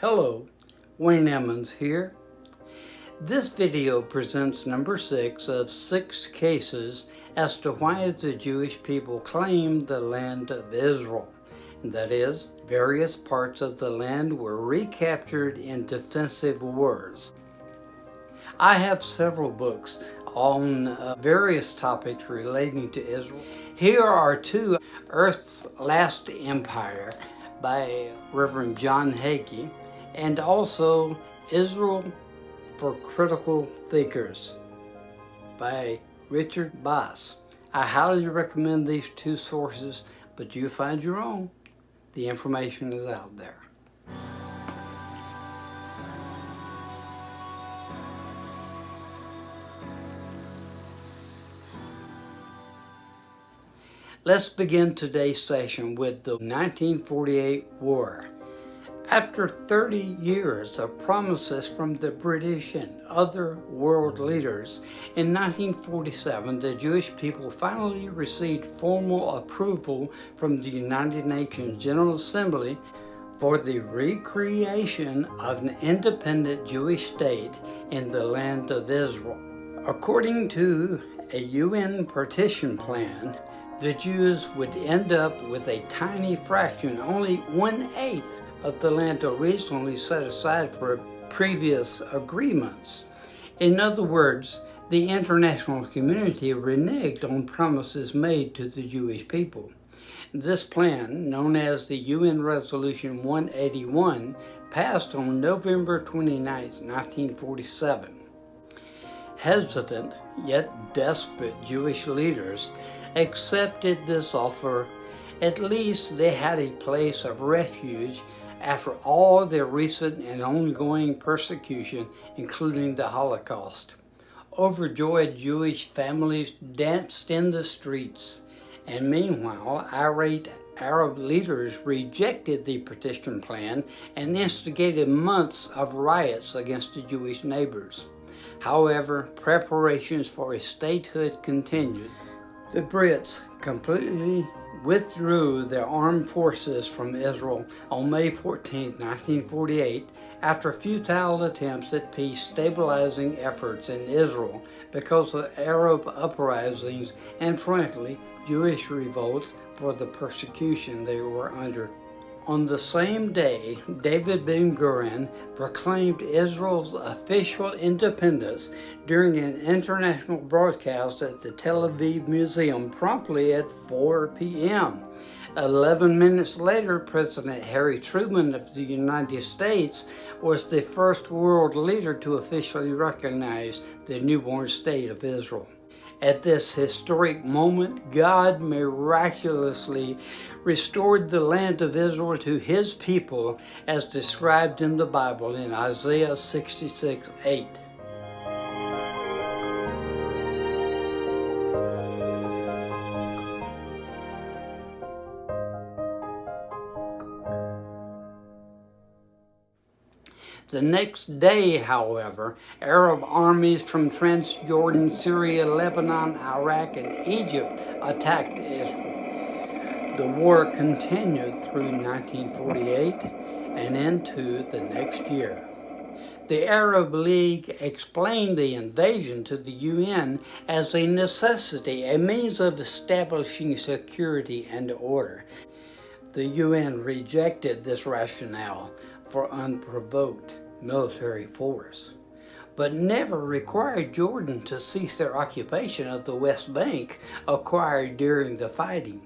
Hello, Wayne Emmons here. This video presents number 6 of 6 cases as to why the Jewish people claimed the land of Israel. And that is, various parts of the land were recaptured in defensive wars. I have several books on various topics relating to Israel. Here are 2: Earth's Last Empire by Reverend John Hagee, and also Israel for Critical Thinkers by Richard Bass. I highly recommend these 2 sources, but you find your own. The information is out there. Let's begin today's session with the 1948 war. After 30 years of promises from the British and other world leaders, in 1947 the Jewish people finally received formal approval from the United Nations General Assembly for the recreation of an independent Jewish state in the land of Israel. According to a UN partition plan, the Jews would end up with a tiny fraction, only 1/8 of the land originally set aside for previous agreements. In other words, the international community reneged on promises made to the Jewish people. This plan, known as the UN Resolution 181, passed on November 29, 1947. Hesitant, yet desperate Jewish leaders accepted this offer. At least they had a place of refuge after all their recent and ongoing persecution, including the Holocaust. Overjoyed Jewish families danced in the streets, and meanwhile, irate Arab leaders rejected the partition plan and instigated months of riots against the Jewish neighbors. However, preparations for a statehood continued. The Brits completely withdrew their armed forces from Israel on May 14, 1948, after futile attempts at peace stabilizing efforts in Israel because of Arab uprisings and, frankly, Jewish revolts for the persecution they were under. On the same day, David Ben-Gurion proclaimed Israel's official independence during an international broadcast at the Tel Aviv Museum promptly at 4 p.m. 11 minutes later, President Harry Truman of the United States was the first world leader to officially recognize the newborn state of Israel. At this historic moment, God miraculously restored the land of Israel to His people as described in the Bible in Isaiah 66:8. The next day, however, Arab armies from Transjordan, Syria, Lebanon, Iraq, and Egypt attacked Israel. The war continued through 1948 and into the next year. The Arab League explained the invasion to the UN as a necessity, a means of establishing security and order. The UN rejected this rationale for unprovoked military force, but never required Jordan to cease their occupation of the West Bank acquired during the fighting.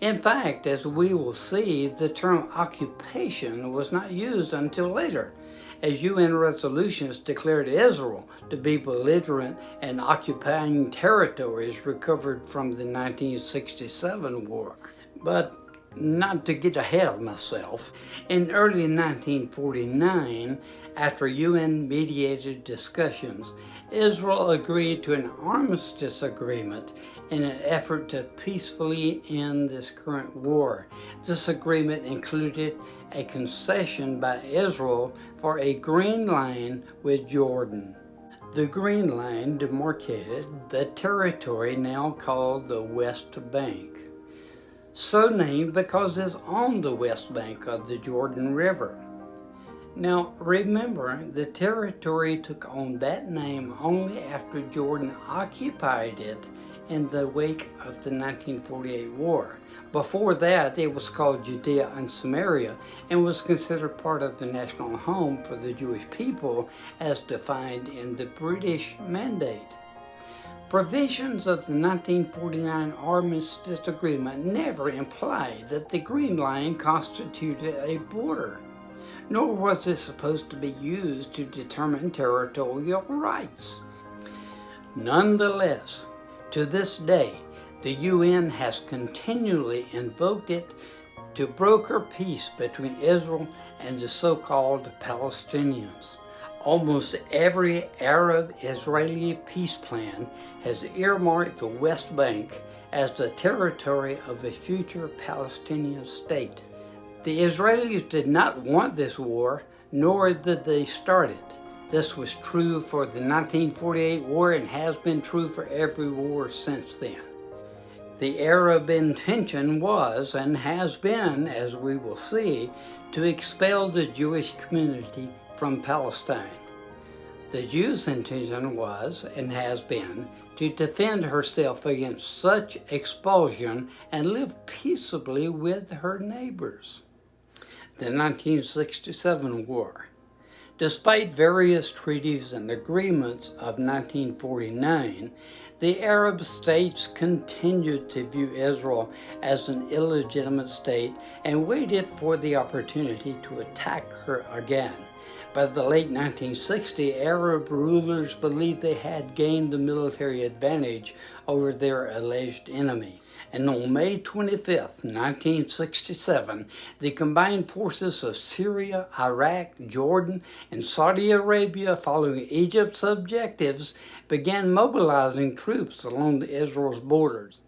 In fact, as we will see, the term occupation was not used until later, as UN resolutions declared Israel to be belligerent and occupying territories recovered from the 1967 war. But not to get ahead of myself, in early 1949, after UN-mediated discussions, Israel agreed to an armistice agreement in an effort to peacefully end this current war. This agreement included a concession by Israel for a green line with Jordan. The green line demarcated the territory now called the West Bank, so named because it's on the west bank of the Jordan River. Now remember, the territory took on that name only after Jordan occupied it in the wake of the 1948 war. Before that, it was called Judea and Samaria and was considered part of the national home for the Jewish people as defined in the British Mandate. Provisions of the 1949 Armistice Agreement never implied that the Green Line constituted a border, nor was it supposed to be used to determine territorial rights. Nonetheless, to this day, the UN has continually invoked it to broker peace between Israel and the so-called Palestinians. Almost every Arab-Israeli peace plan has earmarked the West Bank as the territory of a future Palestinian state. The Israelis did not want this war, nor did they start it. This was true for the 1948 war and has been true for every war since then. The Arab intention was, and has been, as we will see, to expel the Jewish community from Palestine. The Jews' intention was, and has been, to defend herself against such expulsion and live peaceably with her neighbors. The 1967 war. Despite various treaties and agreements of 1949, the Arab states continued to view Israel as an illegitimate state and waited for the opportunity to attack her again. By the late 1960s, Arab rulers believed they had gained the military advantage over their alleged enemy. And on May 25, 1967, the combined forces of Syria, Iraq, Jordan, and Saudi Arabia, following Egypt's objectives, began mobilizing troops along Israel's borders.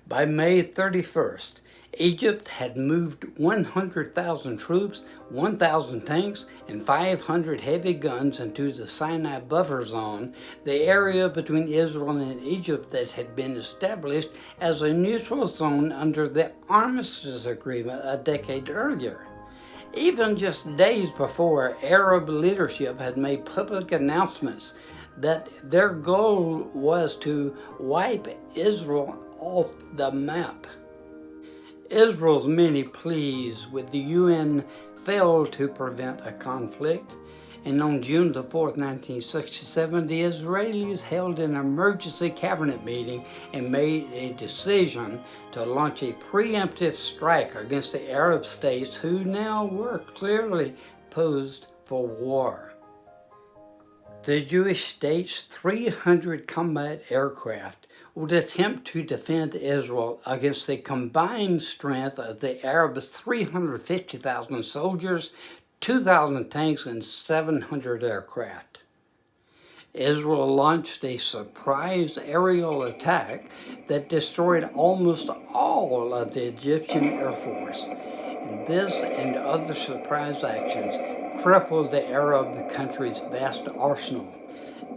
By May 31st, Egypt had moved 100,000 troops, 1,000 tanks, and 500 heavy guns into the Sinai buffer zone, the area between Israel and Egypt that had been established as a neutral zone under the Armistice Agreement a decade earlier. Even just days before, Arab leadership had made public announcements that their goal was to wipe Israel off the map. Israel's many pleas with the UN failed to prevent a conflict, and on June 4, 1967, the Israelis held an emergency cabinet meeting and made a decision to launch a preemptive strike against the Arab states who now were clearly posed for war. The Jewish state's 300 combat aircraft would attempt to defend Israel against the combined strength of the Arabs' 350,000 soldiers, 2,000 tanks, and 700 aircraft. Israel launched a surprise aerial attack that destroyed almost all of the Egyptian Air Force. And this and other surprise actions crippled the Arab country's vast arsenal.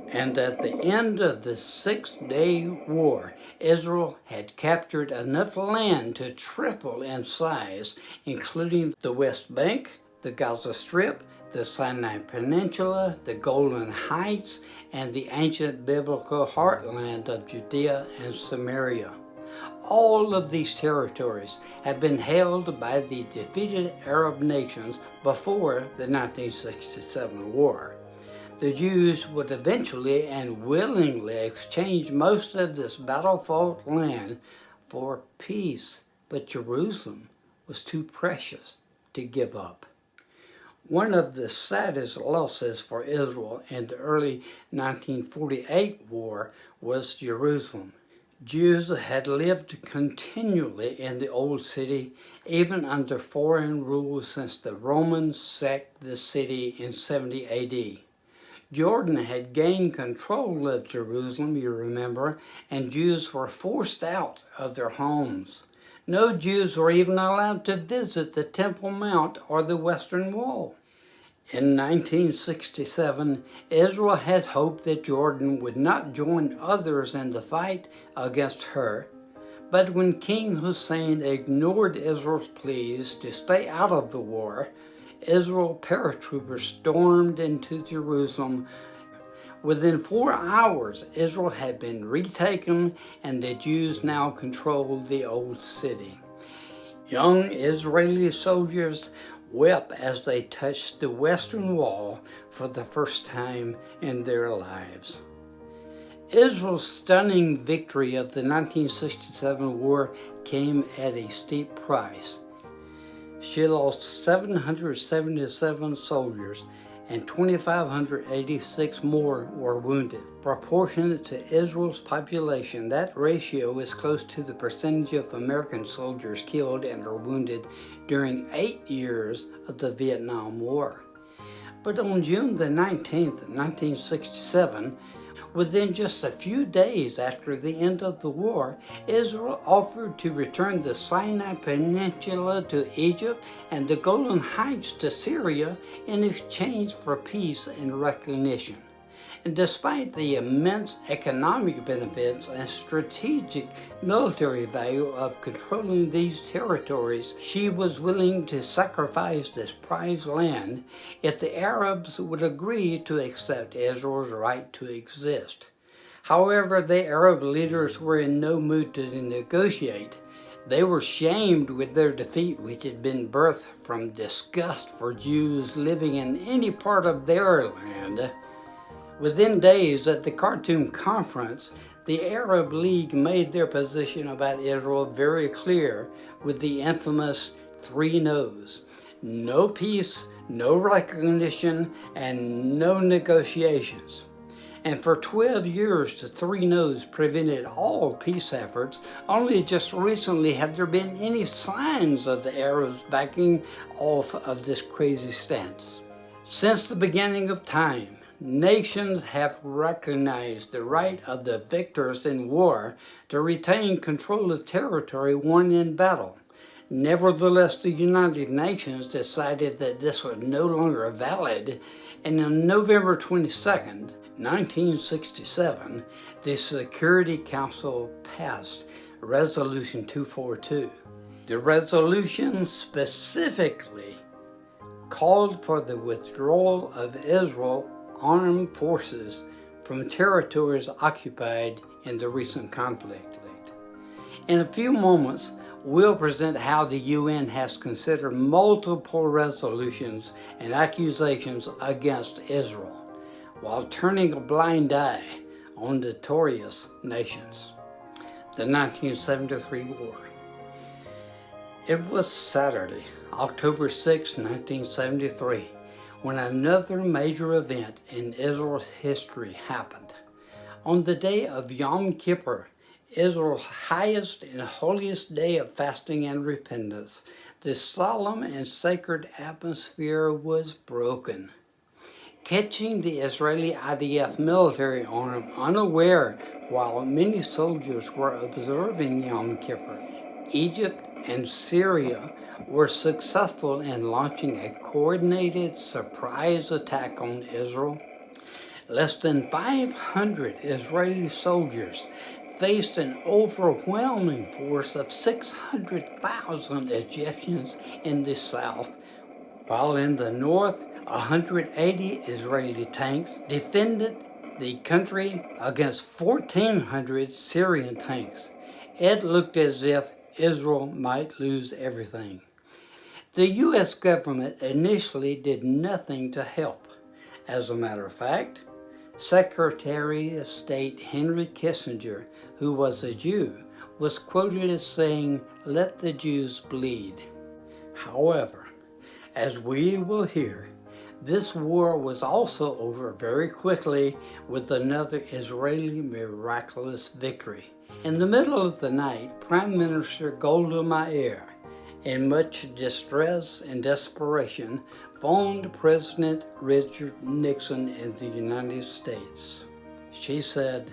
And at the end of the 6-day war, Israel had captured enough land to triple in size, including the West Bank, the Gaza Strip, the Sinai Peninsula, the Golan Heights, and the ancient biblical heartland of Judea and Samaria. All of these territories had been held by the defeated Arab nations before the 1967 war. The Jews would eventually and willingly exchange most of this battle-fought land for peace, but Jerusalem was too precious to give up. One of the saddest losses for Israel in the early 1948 war was Jerusalem. Jews had lived continually in the Old City, even under foreign rule, since the Romans sacked the city in 70 A.D. Jordan had gained control of Jerusalem, you remember, and Jews were forced out of their homes. No Jews were even allowed to visit the Temple Mount or the Western Wall. In 1967, Israel had hoped that Jordan would not join others in the fight against her, but when King Hussein ignored Israel's pleas to stay out of the war, Israel paratroopers stormed into Jerusalem. Within 4 hours, Israel had been retaken, and the Jews now controlled the old city. Young Israeli soldiers wept as they touched the Western Wall for the first time in their lives. Israel's stunning victory of the 1967 war came at a steep price. She lost 777 soldiers, and 2,586 more were wounded. Proportionate to Israel's population, that ratio is close to the percentage of American soldiers killed and or wounded during 8 years of the Vietnam War. But on June the 19th, 1967, within just a few days after the end of the war, Israel offered to return the Sinai Peninsula to Egypt and the Golan Heights to Syria in exchange for peace and recognition. And despite the immense economic benefits and strategic military value of controlling these territories, she was willing to sacrifice this prized land if the Arabs would agree to accept Israel's right to exist. However, the Arab leaders were in no mood to negotiate. They were shamed with their defeat, which had been birthed from disgust for Jews living in any part of their land. Within days at the Khartoum conference, the Arab League made their position about Israel very clear with the infamous 3 no's. No peace, no recognition, and no negotiations. And for 12 years, the 3 no's prevented all peace efforts. Only just recently have there been any signs of the Arabs backing off of this crazy stance. Since the beginning of time, nations have recognized the right of the victors in war to retain control of territory won in battle. Nevertheless, the United Nations decided that this was no longer valid, and on November 22nd, 1967, the Security Council passed Resolution 242. The resolution specifically called for the withdrawal of Israel armed forces from territories occupied in the recent conflict. In a few moments, we'll present how the UN has considered multiple resolutions and accusations against Israel, while turning a blind eye on notorious nations. The 1973 war. It was Saturday, October 6, 1973, when another major event in Israel's history happened. On the day of Yom Kippur, Israel's highest and holiest day of fasting and repentance, the solemn and sacred atmosphere was broken. Catching the Israeli IDF military arm unaware while many soldiers were observing Yom Kippur, Egypt and Syria were successful in launching a coordinated surprise attack on Israel. Less than 500 Israeli soldiers faced an overwhelming force of 600,000 Egyptians in the south, while in the north, 180 Israeli tanks defended the country against 1,400 Syrian tanks. It looked as if Israel might lose everything. The U.S. government initially did nothing to help. As a matter of fact, Secretary of State Henry Kissinger, who was a Jew, was quoted as saying, "Let the Jews bleed." However, as we will hear, this war was also over very quickly with another Israeli miraculous victory. In the middle of the night, Prime Minister Golda Meir, in much distress and desperation, phoned President Richard Nixon in the United States. She said,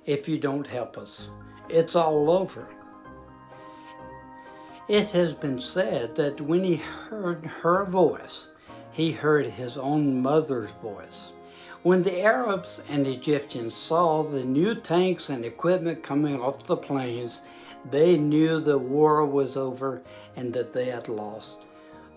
"If you don't help us, it's all over." It has been said that when he heard her voice, he heard his own mother's voice. When the Arabs and Egyptians saw the new tanks and equipment coming off the plains, they knew the war was over and that they had lost.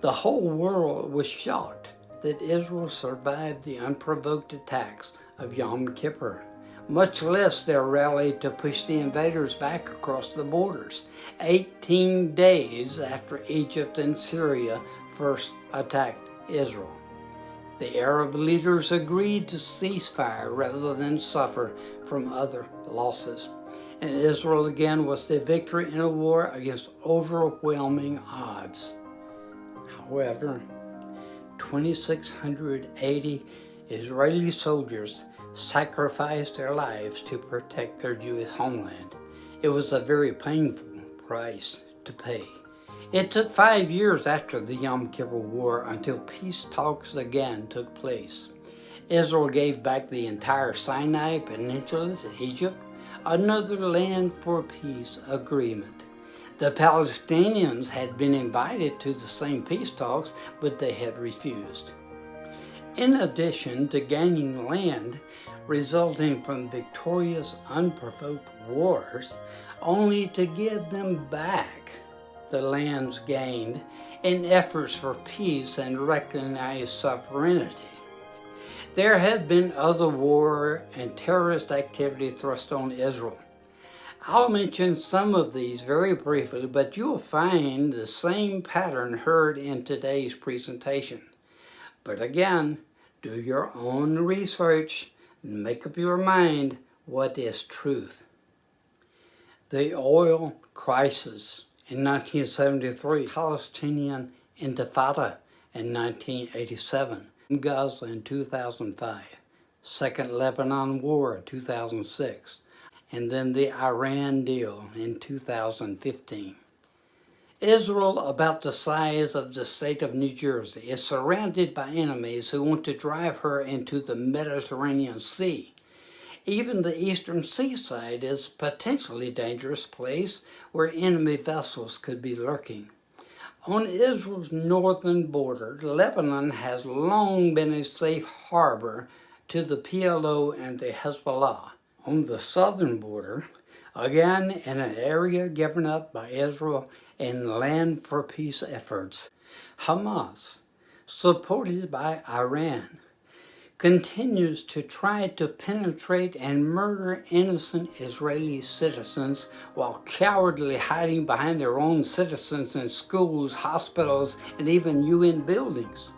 The whole world was shocked that Israel survived the unprovoked attacks of Yom Kippur, much less their rally to push the invaders back across the borders, 18 days after Egypt and Syria first attacked Israel. The Arab leaders agreed to ceasefire rather than suffer from other losses, and Israel again was the victory in a war against overwhelming odds. However, 2,680 Israeli soldiers sacrificed their lives to protect their Jewish homeland. It was a very painful price to pay. It took 5 years after the Yom Kippur War until peace talks again took place. Israel gave back the entire Sinai Peninsula to Egypt, another land for peace agreement. The Palestinians had been invited to the same peace talks, but they had refused. In addition to gaining land resulting from victorious unprovoked wars, only to give them back the lands gained in efforts for peace and recognized sovereignty. There have been other war and terrorist activity thrust on Israel. I'll mention some of these very briefly, but you'll find the same pattern heard in today's presentation. But again, do your own research and make up your mind what is truth. The oil crisis in 1973, Palestinian Intifada in 1987, Gaza in 2005, Second Lebanon War 2006, and then the Iran deal in 2015. Israel, about the size of the state of New Jersey, is surrounded by enemies who want to drive her into the Mediterranean Sea. Even the eastern seaside is a potentially dangerous place where enemy vessels could be lurking. On Israel's northern border, Lebanon has long been a safe harbor to the PLO and the Hezbollah. On the southern border, again in an area given up by Israel in land for peace efforts, Hamas, supported by Iran, continues to try to penetrate and murder innocent Israeli citizens while cowardly hiding behind their own citizens in schools, hospitals, and even UN buildings.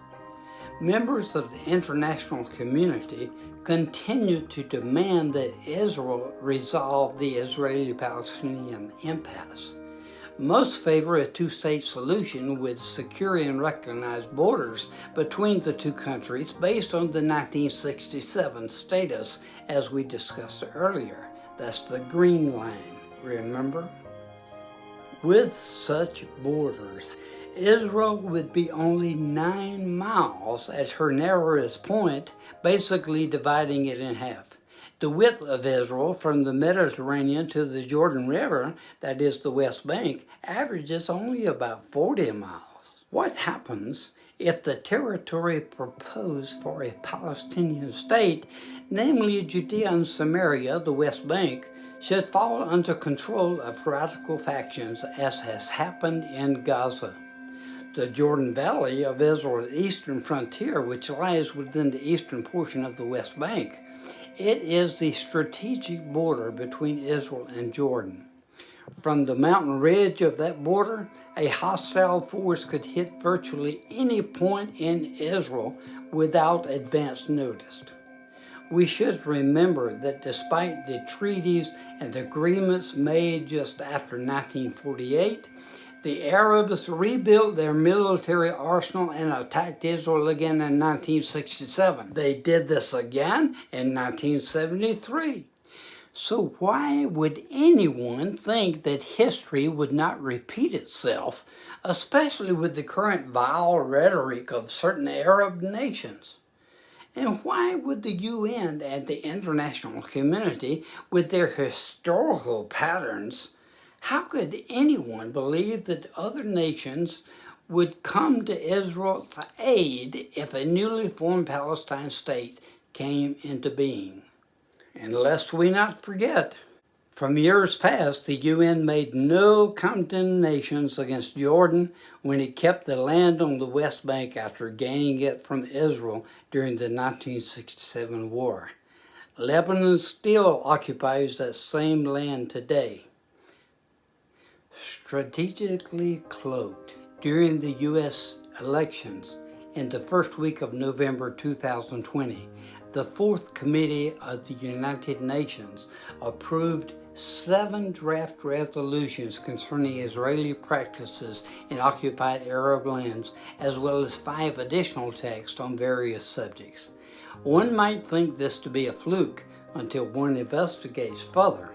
Members of the international community continue to demand that Israel resolve the Israeli-Palestinian impasse. Most favor a two-state solution with secure and recognized borders between the two countries based on the 1967 status, as we discussed earlier. That's the green line, remember? With such borders, Israel would be only 9 miles at her narrowest point, basically dividing it in half. The width of Israel from the Mediterranean to the Jordan River, that is the West Bank, averages only about 40 miles. What happens if the territory proposed for a Palestinian state, namely Judea and Samaria, the West Bank, should fall under control of radical factions, as has happened in Gaza? The Jordan Valley of Israel's eastern frontier, which lies within the eastern portion of the West Bank, it is the strategic border between Israel and Jordan. From the mountain ridge of that border, a hostile force could hit virtually any point in Israel without advance notice. We should remember that despite the treaties and agreements made just after 1948, the Arabs rebuilt their military arsenal and attacked Israel again in 1967. They did this again in 1973. So why would anyone think that history would not repeat itself, especially with the current vile rhetoric of certain Arab nations? And why would the UN and the international community, with their historical patterns, how could anyone believe that other nations would come to Israel's aid if a newly formed Palestine state came into being? And lest we not forget, From years past, the UN made no condemnations against Jordan when it kept the land on the West Bank after gaining it from Israel during the 1967 war. Lebanon still occupies that same land today. Strategically cloaked during the U.S. elections in the first week of November 2020, the Fourth Committee of the United Nations approved 7 draft resolutions concerning Israeli practices in occupied Arab lands, as well as 5 additional texts on various subjects. One might think this to be a fluke until one investigates further.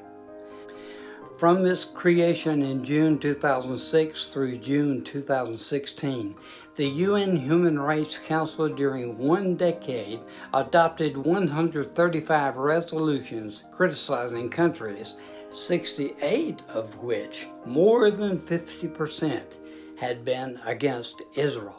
From its creation in June 2006 through June 2016, the UN Human Rights Council during 1 decade adopted 135 resolutions criticizing countries, 68 of which, more than 50%, had been against Israel.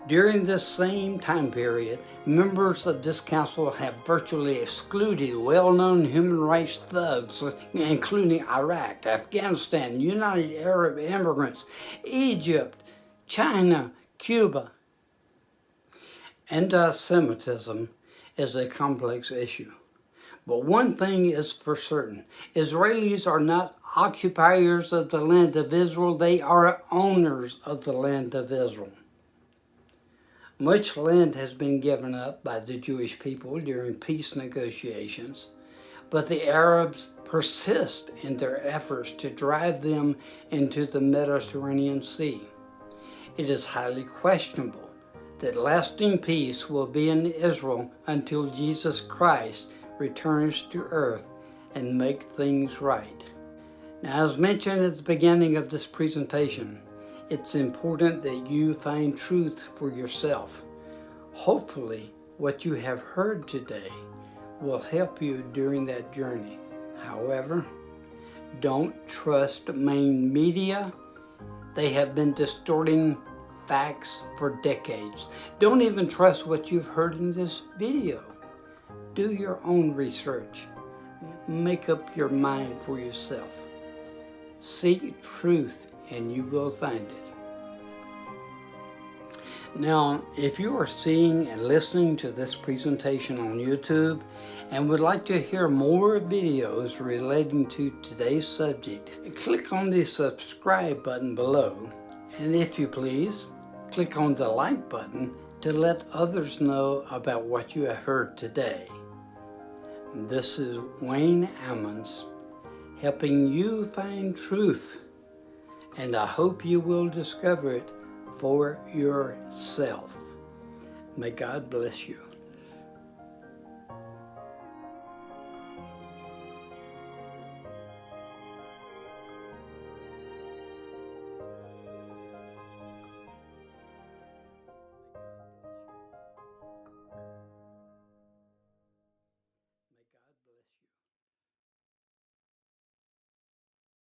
During this same time period, members of this council have virtually excluded well-known human rights thugs, including Iraq, Afghanistan, United Arab Emirates, Egypt, China, Cuba. Anti-Semitism is a complex issue. But one thing is for certain: Israelis are not occupiers of the land of Israel, they are owners of the land of Israel. Much land has been given up by the Jewish people during peace negotiations, but the Arabs persist in their efforts to drive them into the Mediterranean Sea. It is highly questionable that lasting peace will be in Israel until Jesus Christ returns to earth and make things right. Now, as mentioned at the beginning of this presentation, it's important that you find truth for yourself. Hopefully, what you have heard today will help you during that journey. However, don't trust main media. They have been distorting facts for decades. Don't even trust what you've heard in this video. Do your own research. Make up your mind for yourself. Seek truth and you will find it. Now, if you are seeing and listening to this presentation on YouTube and would like to hear more videos relating to today's subject, click on the subscribe button below, and if you please, click on the like button to let others know about what you have heard today. This is Wayne Ammons, helping you find truth, and I hope you will discover it for yourself. May God bless you.